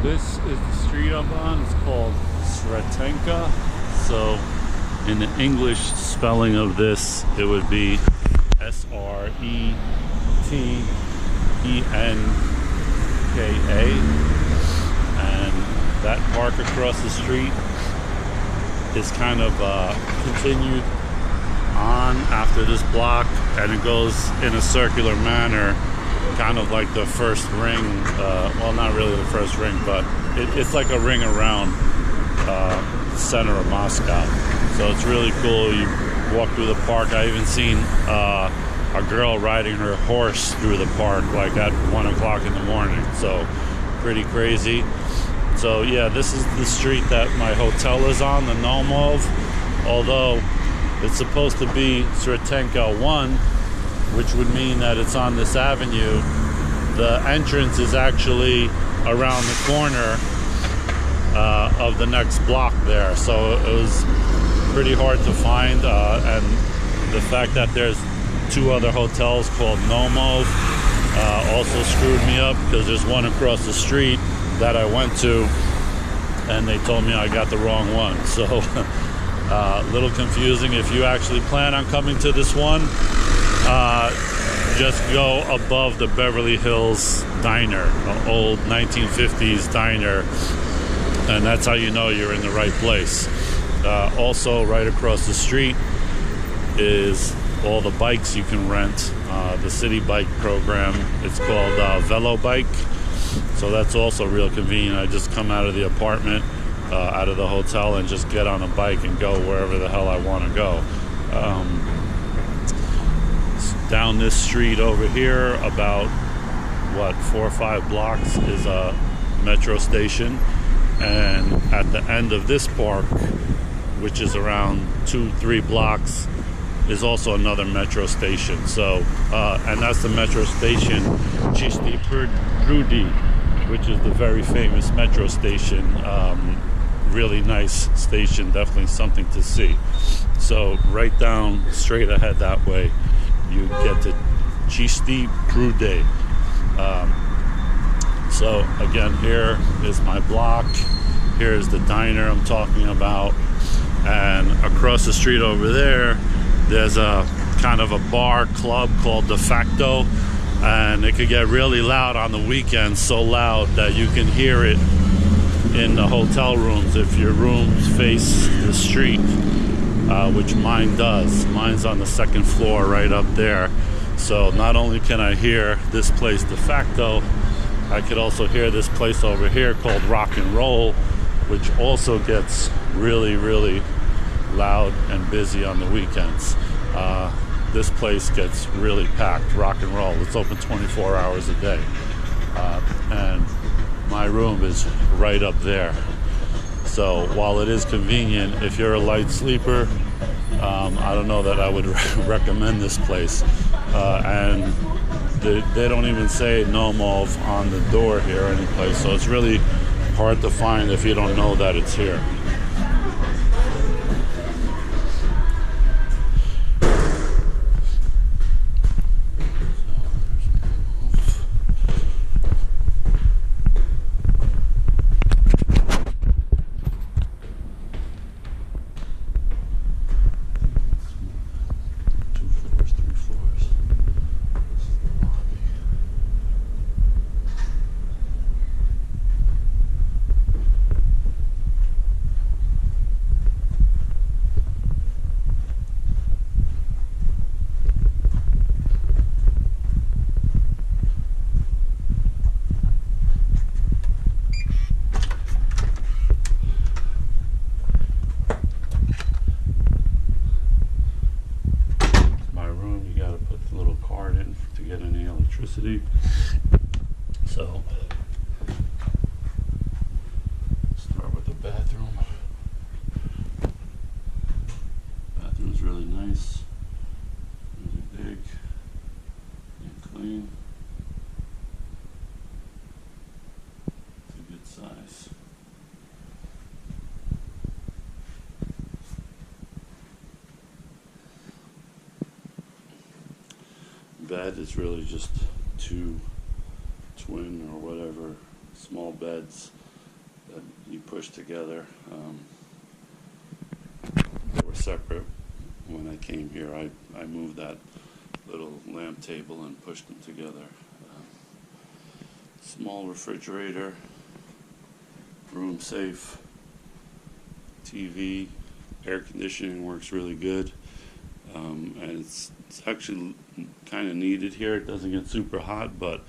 This is the street I'm on. It's called Sretenka. So, in the English spelling of this, it would be Sretenka. And that park across the street is kind of continued on after this block, and it goes in a circular manner, kind of like the first ring. Well, not really the first ring, but it's like a ring around center of Moscow. So it's really cool. You walk through the park. I even seen a girl riding her horse through the park like at 1 o'clock in the morning. So pretty crazy. So yeah, this is the street that my hotel is on, the Naumov. Although it's supposed to be Sretenka 1, which would mean that it's on this avenue. The entrance is actually around the corner of the next block there. So it was pretty hard to find. And the fact that there's 2 other hotels called Naumov also screwed me up, because there's one across the street that I went to, and they told me I got the wrong one. So a little confusing. If you actually plan on coming to this one, just go above the Beverly Hills Diner, an old 1950s diner, and that's how you know you're in the right place. Also, right across the street is all the bikes you can rent. The city bike program. It's called Velo Bike. So that's also real convenient. I just come out of the apartment, out of the hotel, and just get on a bike and go wherever the hell I want to go. Down this street over here, about 4 or 5 blocks, is a metro station, and at the end of this park, which is around 2-3 blocks, is also another metro station. So and that's the metro station Chisty Prudi, which is the very famous metro station. Really nice station, definitely something to see. So right down straight ahead that way, you get to Chisty Prudi. So again, here is my block. Here's the diner I'm talking about, and across the street over there, there's a kind of a bar club called De Facto, and it could get really loud on the weekends, so loud that you can hear it in the hotel rooms if your rooms face the street, which mine does. Mine's on the 2nd floor right up there. So not only can I hear this place De Facto, I could also hear this place over here called Rock and Roll, which also gets really, really loud and busy on the weekends. This place gets really packed. Rock and Roll. It's open 24 hours a day, and my room is right up there. So while it is convenient, if you're a light sleeper, I don't know that I would recommend this place. And they don't even say Naumov on the door here or any place, so it's really hard to find if you don't know that it's here. So start with the bathroom. Bathroom's really nice, really big and clean. It's a good size. Bed is really just 2 twin or whatever small beds that you push together. They were separate when I came here. I moved that little lamp table and pushed them together. Small refrigerator, room safe, TV, air conditioning works really good, and it's actually kind of needed here. It doesn't get super hot, but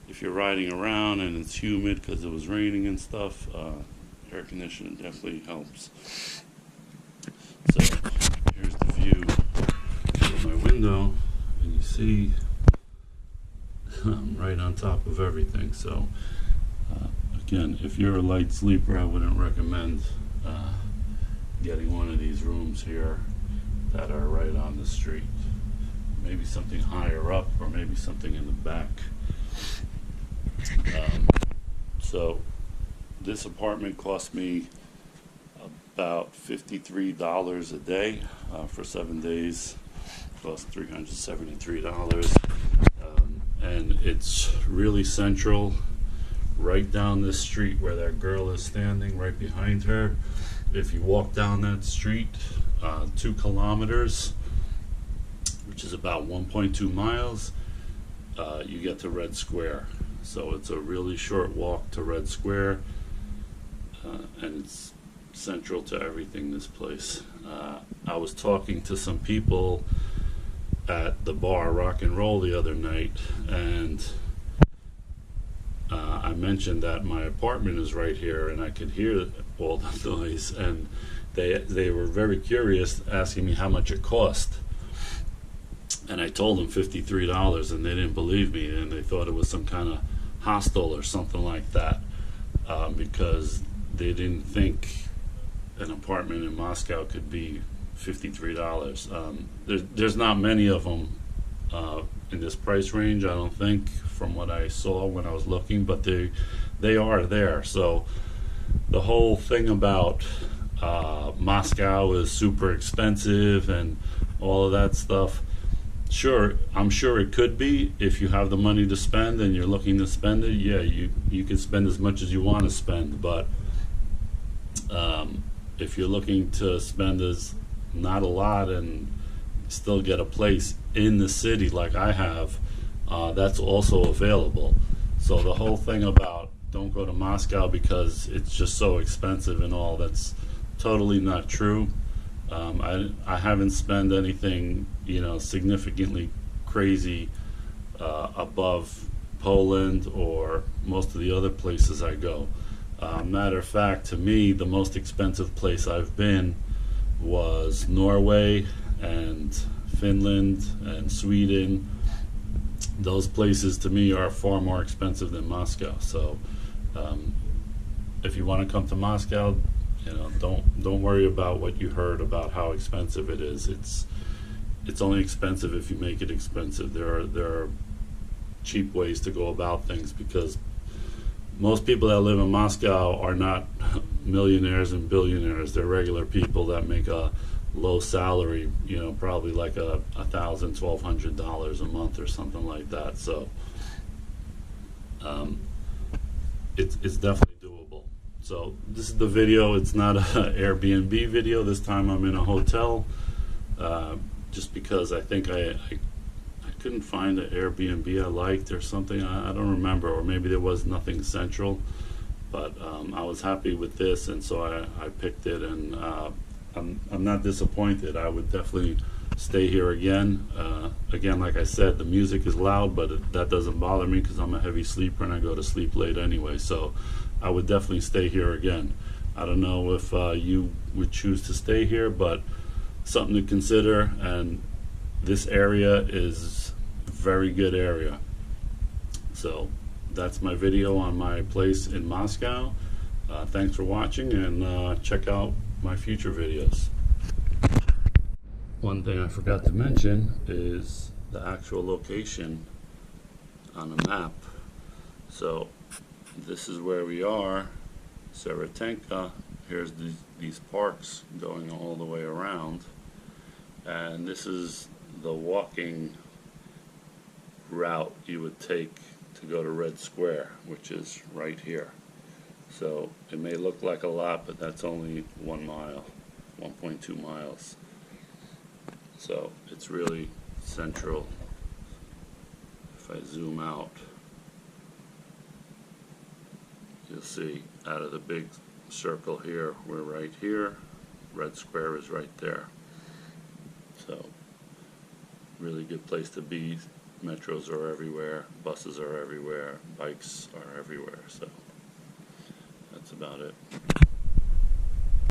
if you're riding around and it's humid because it was raining and stuff, air conditioning definitely helps. So here's the view of my window, and you see I'm right on top of everything. So again, if you're a light sleeper, I wouldn't recommend getting one of these rooms here that are right on the street. Maybe something higher up, or maybe something in the back. So this apartment cost me about $53 a day for 7 days. Cost $373. And it's really central, right down this street where that girl is standing, right behind her. If you walk down that street 2 kilometers, which is about 1.2 miles, you get to Red Square. So it's a really short walk to Red Square, and it's central to everything, this place. I was talking to some people at the bar Rock and Roll the other night, and I mentioned that my apartment is right here and I could hear all the noise, and they were very curious, asking me how much it cost. And I told them $53, and they didn't believe me, and they thought it was some kind of hostel or something like that, because they didn't think an apartment in Moscow could be $53. There's not many of them in this price range, I don't think, from what I saw when I was looking, but they are there. So the whole thing about Moscow is super expensive and all of that stuff, sure, I'm sure it could be if you have the money to spend and you're looking to spend it. Yeah, you can spend as much as you want to spend, but if you're looking to spend not a lot and still get a place in the city like I have, that's also available. So the whole thing about don't go to Moscow because it's just so expensive and all, that's totally not true. I haven't spent anything, significantly crazy above Poland or most of the other places I go. Matter of fact, to me, the most expensive place I've been was Norway and Finland and Sweden. Those places to me are far more expensive than Moscow. So if you want to come to Moscow, don't worry about what you heard about how expensive it is. It's only expensive if you make it expensive. There are cheap ways to go about things, because most people that live in Moscow are not millionaires and billionaires. They're regular people that make a low salary, probably like $1,000, $1,200 a month or something like that. So it's definitely doable. So this is the video. It's not an Airbnb video. This time I'm in a hotel, just because I think I couldn't find an Airbnb I liked or something. I don't remember, or maybe there was nothing central, but I was happy with this, and so I picked it, and I'm not disappointed. I would definitely stay here again. Again, like I said, the music is loud, but that doesn't bother me because I'm a heavy sleeper and I go to sleep late anyway, so I would definitely stay here again. I don't know if you would choose to stay here, but something to consider, and this area is a very good area. So that's my video on my place in Moscow. Thanks for watching, and check out my future videos. One thing I forgot to mention is the actual location on the map. So this is where we are, Seretenka. Here's these parks going all the way around, and this is the walking route you would take to go to Red Square, which is right here. So it may look like a lot, but that's only 1 mile, 1.2 miles. So it's really central. If I zoom out, you'll see out of the big circle here, we're right here. Red square is right there. So really good place to be. Metros are everywhere, buses are everywhere, bikes are everywhere. So that's about it.